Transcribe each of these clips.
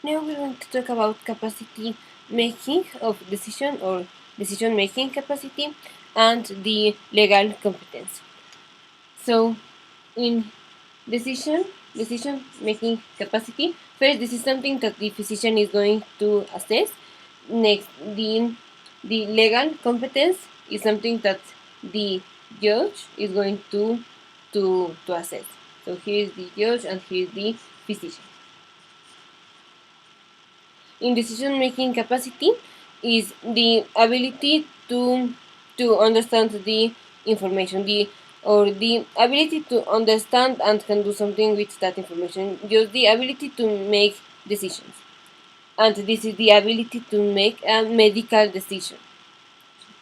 Now we're going to talk about capacity making of decision or decision making capacity and the legal competence. So in decision making capacity, first this is something that the physician is going to assess. Next, the legal competence is something that the judge is going to assess. So here is the judge and here is the physician. In decision making capacity is the ability to understand the information, the ability to understand and can do something with that information, just the ability to make decisions. And this is the ability to make a medical decision.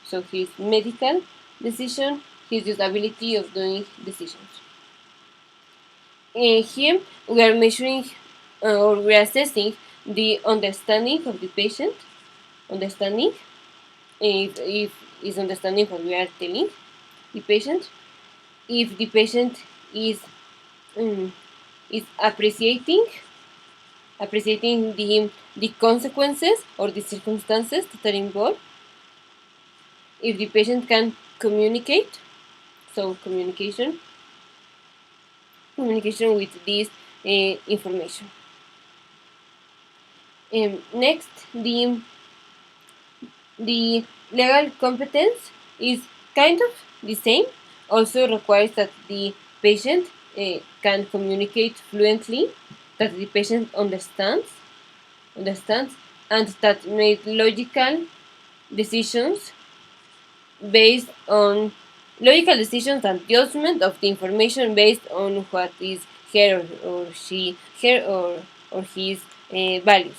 So here's medical decision, here's just ability of doing decisions. Here we are measuring or we are assessing the understanding of the patient, understanding if is understanding what we are telling the patient, if the patient is appreciating the consequences or the circumstances that are involved, if the patient can communicate, so communication with this information. Next, the legal competence is kind of the same, also requires that the patient can communicate fluently, that the patient understands, and that make logical decisions based on logical decisions and judgment of the information based on what is her or his values.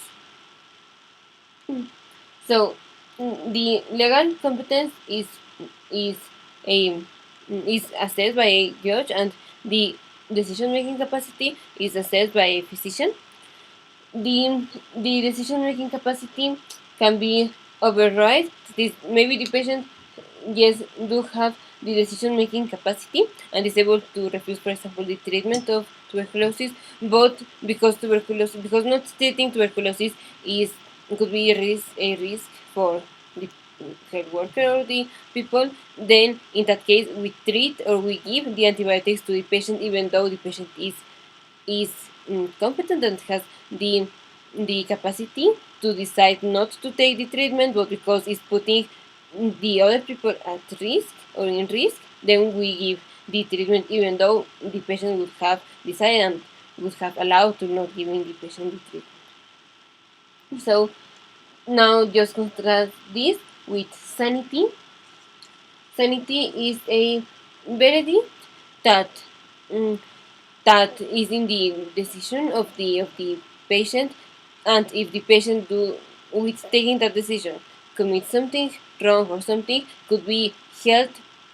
So the legal competence is assessed by a judge, and the decision-making capacity is assessed by a physician. The decision-making capacity can be override. Maybe the patient, yes, do have the decision-making capacity and is able to refuse, for example, the treatment of tuberculosis, but because not treating tuberculosis could be a risk for the health worker or the people, then in that case we treat or we give the antibiotics to the patient even though the patient is competent and has the capacity to decide not to take the treatment, but because it's putting the other people at risk or in risk, then we give the treatment even though the patient would have decided and would have allowed to not giving the patient the treatment. So now just contrast this with sanity. Sanity is a verdict that is in the decision of the patient, and if the patient with taking that decision commits something wrong or something, could be held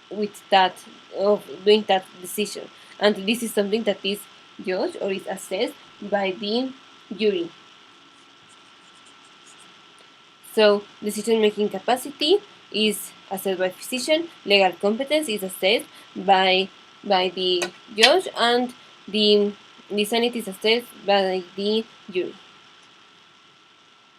with that of doing that decision, and this is something that is judged or is assessed by the jury. So decision-making capacity is assessed by physician, legal competence is assessed by the judge, and the sanity is assessed by the jury.